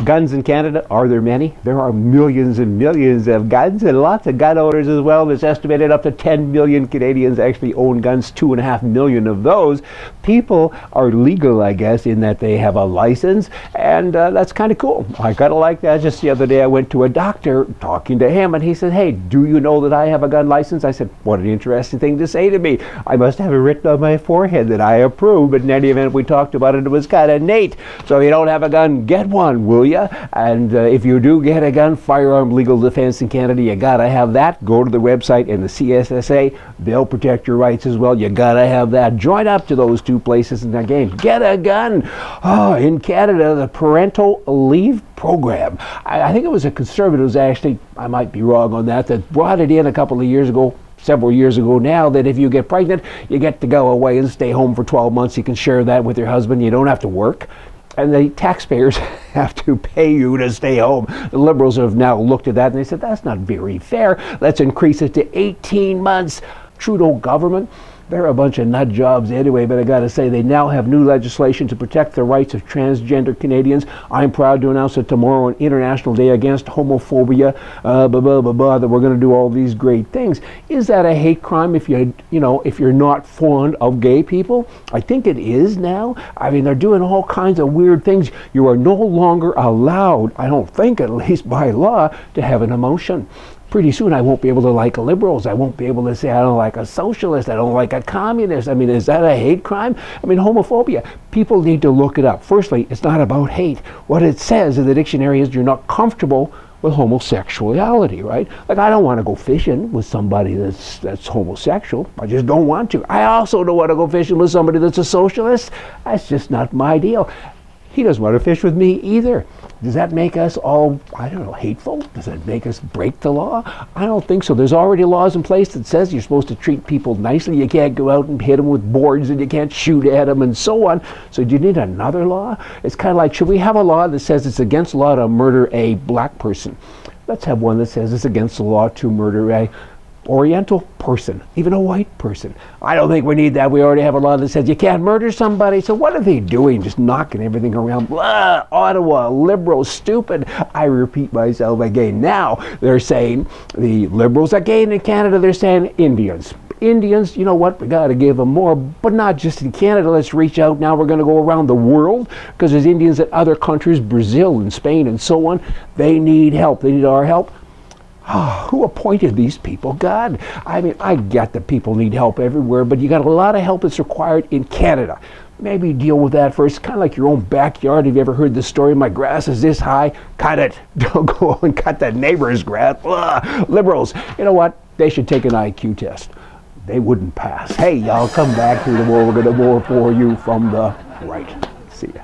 Guns in Canada, are there many? There are millions and millions of guns and lots of gun owners as well. It's estimated up to 10 million Canadians actually own guns, 2.5 million of those. People are legal, I guess, in that they have a license, and that's kind of cool. I kind of like that. Just the other day I went to a doctor talking to him, and he said, hey, do you know that I have a gun license? I said, what an interesting thing to say to me. I must have it written on my forehead that I approve, but in any event, we talked about it. It was kind of neat. So if you don't have a gun, get one, will you? And if you do get a gun, Firearm Legal Defense in Canada, you gotta have that. Go to the website and the CSSA. They'll protect your rights as well. You gotta have that. Join up to those two places in again. Get a gun. Oh, in Canada, the parental leave program. I think it was the Conservatives, actually, I might be wrong on that, that brought it in a couple of years ago, several years ago now, that if you get pregnant, you get to go away and stay home for 12 months. You can share that with your husband. You don't have to work. And the taxpayers have to pay you to stay home. The Liberals have now looked at that and they said, that's not very fair. Let's increase it to 18 months. Trudeau government, they're a bunch of nut jobs anyway, but I gotta say, they now have new legislation to protect the rights of transgender Canadians. I'm proud to announce that tomorrow, on International Day Against Homophobia, that we're gonna do all these great things. Is that a hate crime if if you're not fond of gay people? I think it is now. I mean, they're doing all kinds of weird things. You are no longer allowed, I don't think, at least by law, to have an emotion. Pretty soon I won't be able to like liberals. I won't be able to say I don't like a socialist. I don't like a communist. I mean, is that a hate crime? I mean, homophobia. People need to look it up. Firstly, it's not about hate. What it says in the dictionary is you're not comfortable with homosexuality, right? Like, I don't want to go fishing with somebody that's homosexual. I just don't want to. I also don't want to go fishing with somebody that's a socialist. That's just not my deal. He doesn't want to fish with me either. Does that make us all, I don't know, hateful? Does that make us break the law? I don't think so. There's already laws in place that says you're supposed to treat people nicely. You can't go out and hit them with boards, and you can't shoot at them and so on. So do you need another law? It's kind of like, should we have a law that says it's against law to murder a black person? Let's have one that says it's against the law to murder a Oriental person, even a white person. I don't think we need that. We already have a law that says you can't murder somebody. So what are they doing? Just knocking everything around. Blah, Ottawa, Liberals, stupid. I repeat myself again. Now they're saying, the Liberals again in Canada, they're saying Indians. Indians, you know what, we got to give them more, but not just in Canada. Let's reach out now. We're going to go around the world, because there's Indians in other countries, Brazil and Spain and so on. They need help. They need our help. Oh, who appointed these people? God. I mean, I get that people need help everywhere, but you got a lot of help that's required in Canada. Maybe deal with that first. Kind of like your own backyard. Have you ever heard the story, my grass is this high? Cut it. Don't go and cut the neighbor's grass. Ugh. Liberals, you know what? They should take an IQ test. They wouldn't pass. Hey, y'all, come back to the war. We're going to war for you from the right. See ya.